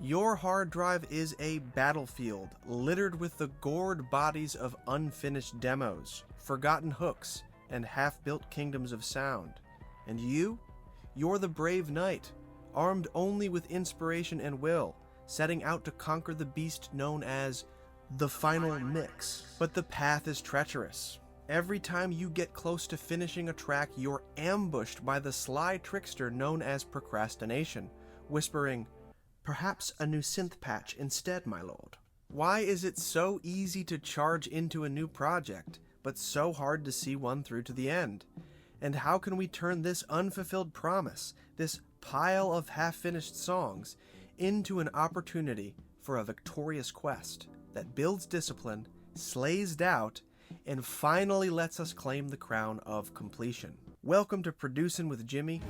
Your hard drive is a battlefield littered with the gored bodies of unfinished demos, forgotten hooks, and half-built kingdoms of sound. And you're the brave knight, armed only with inspiration and will, setting out to conquer the beast known as the final mix. But the path is treacherous. Every time you get close to finishing a track, you're ambushed by the sly trickster known as procrastination, whispering, "Perhaps a new synth patch instead, my lord." Why is it so easy to charge into a new project, but so hard to see one through to the end? And how can we turn this unfulfilled promise, this pile of half-finished songs, into an opportunity for a victorious quest that builds discipline, slays doubt, and finally lets us claim the crown of completion? Welcome to Producin' with Jimmy.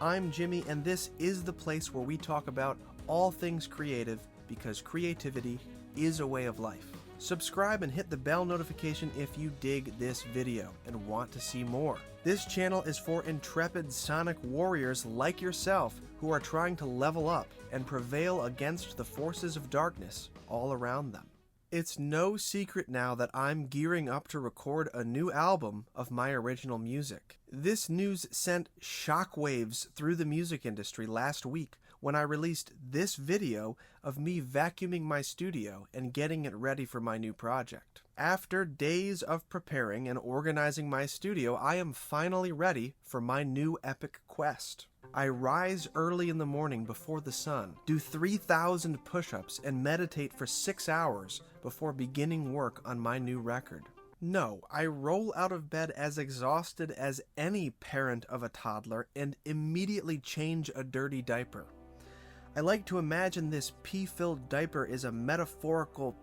I'm Jimmy, and this is the place where we talk about all things creative, because creativity is a way of life. Subscribe and hit the bell notification if you dig this video and want to see more. This channel is for intrepid sonic warriors like yourself who are trying to level up and prevail against the forces of darkness all around them. It's no secret now that I'm gearing up to record a new album of my original music. This news sent shockwaves through the music industry last week when I released this video of me vacuuming my studio and getting it ready for my new project. After days of preparing and organizing my studio, I am finally ready for my new epic quest. I rise early in the morning before the sun, do 3,000 push-ups, and meditate for 6 hours before beginning work on my new record. No, I roll out of bed as exhausted as any parent of a toddler and immediately change a dirty diaper. I like to imagine this pee-filled diaper is a metaphorical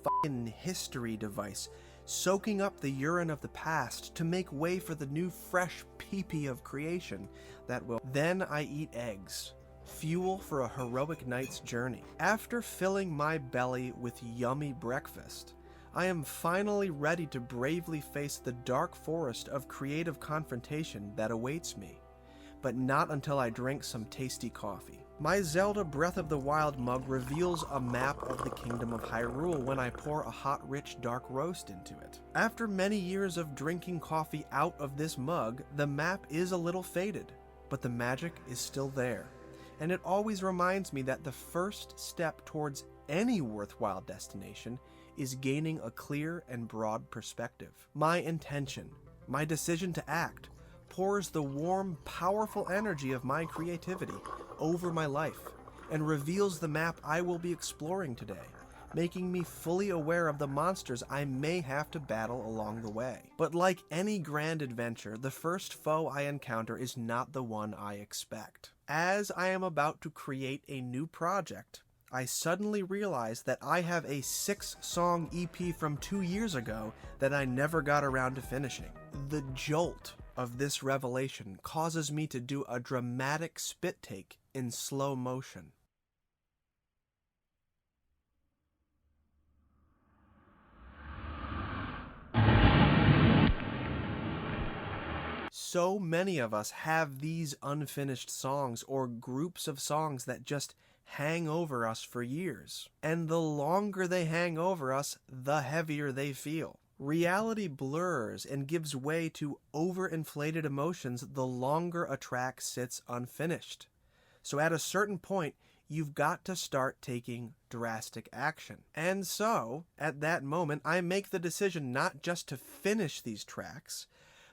fucking history device, soaking up the urine of the past to make way for the new fresh pee-pee of creation that will. Then I eat eggs, fuel for a heroic night's journey. After filling my belly with yummy breakfast, I am finally ready to bravely face the dark forest of creative confrontation that awaits me. But not until I drink some tasty coffee. My Zelda Breath of the Wild mug reveals a map of the Kingdom of Hyrule when I pour a hot, rich, dark roast into it. After many years of drinking coffee out of this mug, the map is a little faded, but the magic is still there. And it always reminds me that the first step towards any worthwhile destination is gaining a clear and broad perspective. My intention, my decision to act, pours the warm, powerful energy of my creativity over my life and reveals the map I will be exploring today, making me fully aware of the monsters I may have to battle along the way. But like any grand adventure, the first foe I encounter is not the one I expect. As I am about to create a new project, I suddenly realize that I have a 6-song EP from 2 years ago that I never got around to finishing. The jolt of this revelation causes me to do a dramatic spit take in slow motion. So many of us have these unfinished songs or groups of songs that just hang over us for years. And the longer they hang over us, the heavier they feel. Reality blurs and gives way to overinflated emotions the longer a track sits unfinished. So at a certain point, you've got to start taking drastic action. And so, at that moment, I make the decision not just to finish these tracks,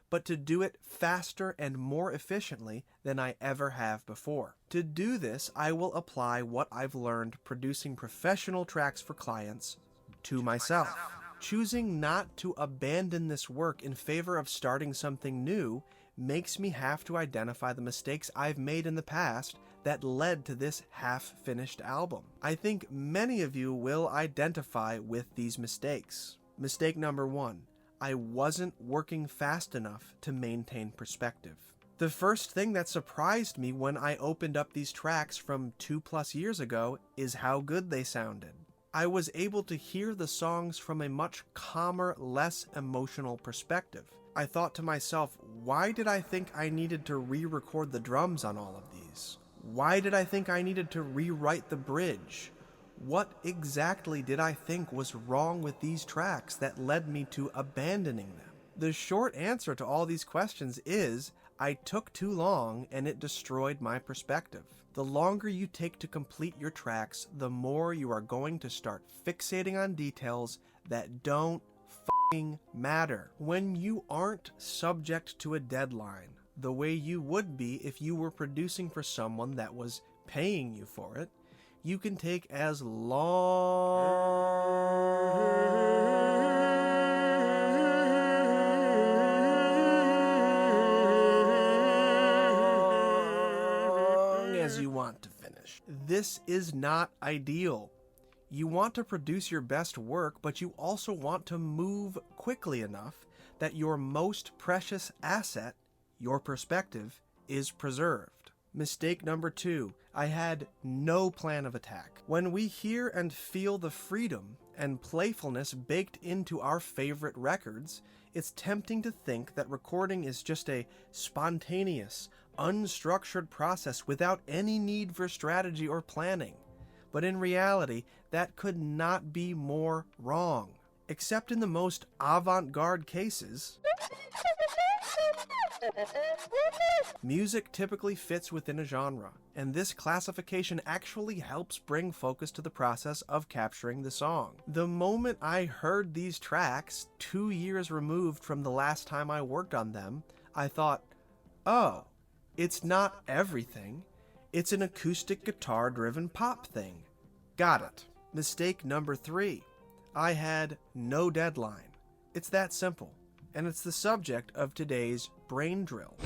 but to do it faster and more efficiently than I ever have before. To do this, I will apply what I've learned producing professional tracks for clients to myself. Choosing not to abandon this work in favor of starting something new makes me have to identify the mistakes I've made in the past that led to this half-finished album. I think many of you will identify with these mistakes. Mistake number 1. I wasn't working fast enough to maintain perspective. The first thing that surprised me when I opened up these tracks from 2+ years ago is how good they sounded. I was able to hear the songs from a much calmer, less emotional perspective. I thought to myself, why did I think I needed to re-record the drums on all of these? Why did I think I needed to rewrite the bridge? What exactly did I think was wrong with these tracks that led me to abandoning them? The short answer to all these questions is I took too long and it destroyed my perspective. The longer you take to complete your tracks, the more you are going to start fixating on details that don't f***ing matter. When you aren't subject to a deadline, the way you would be if you were producing for someone that was paying you for it, you can take as long as you want to finish. This is not ideal. You want to produce your best work, but you also want to move quickly enough that your most precious asset, your perspective, is preserved. Mistake number 2, I had no plan of attack. When we hear and feel the freedom and playfulness baked into our favorite records, it's tempting to think that recording is just a spontaneous, unstructured process without any need for strategy or planning. But in reality, that could not be more wrong. Except in the most avant-garde cases, music typically fits within a genre, and this classification actually helps bring focus to the process of capturing the song. The moment I heard these tracks, 2 years removed from the last time I worked on them, I thought, oh, it's not everything. It's an acoustic guitar-driven pop thing. Got it. Mistake number 3. I had no deadline. It's that simple, and it's the subject of today's brain drill.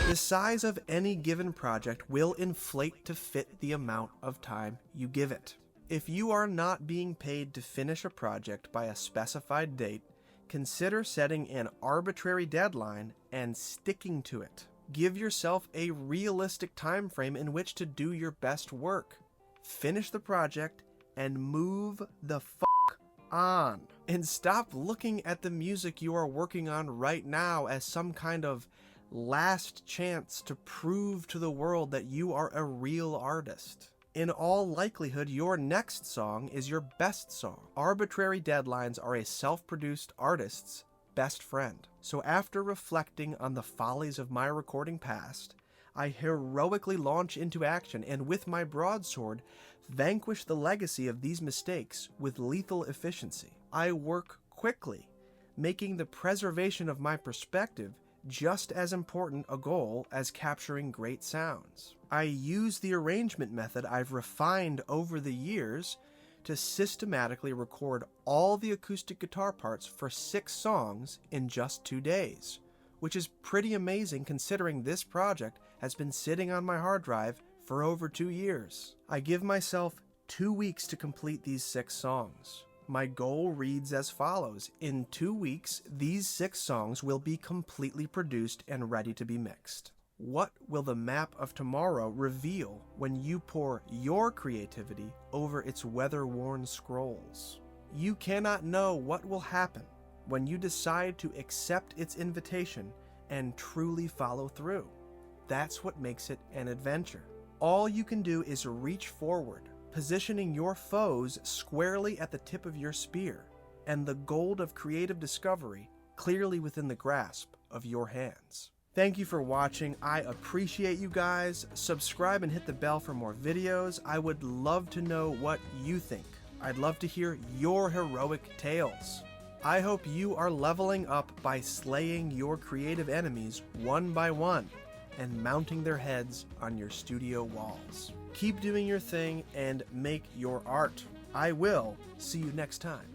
The size of any given project will inflate to fit the amount of time you give it. If you are not being paid to finish a project by a specified date, consider setting an arbitrary deadline and sticking to it. Give yourself a realistic time frame in which to do your best work. Finish the project and move the fuck on. And stop looking at the music you are working on right now as some kind of last chance to prove to the world that you are a real artist. In all likelihood, your next song is your best song. Arbitrary deadlines are a self-produced artist's best friend. So after reflecting on the follies of my recording past, I heroically launch into action and with my broadsword vanquish the legacy of these mistakes with lethal efficiency. I work quickly, making the preservation of my perspective just as important a goal as capturing great sounds. I use the arrangement method I've refined over the years to systematically record all the acoustic guitar parts for 6 songs in just 2 days, which is pretty amazing considering this project has been sitting on my hard drive for over 2 years. I give myself 2 weeks to complete these 6 songs. My goal reads as follows. In 2 weeks, these 6 songs will be completely produced and ready to be mixed. What will the map of tomorrow reveal when you pour your creativity over its weather-worn scrolls? You cannot know what will happen when you decide to accept its invitation and truly follow through. That's what makes it an adventure. All you can do is reach forward, positioning your foes squarely at the tip of your spear, and the gold of creative discovery clearly within the grasp of your hands. Thank you for watching. I appreciate you guys. Subscribe and hit the bell for more videos. I would love to know what you think. I'd love to hear your heroic tales. I hope you are leveling up by slaying your creative enemies one by one and mounting their heads on your studio walls. Keep doing your thing and make your art. I will see you next time.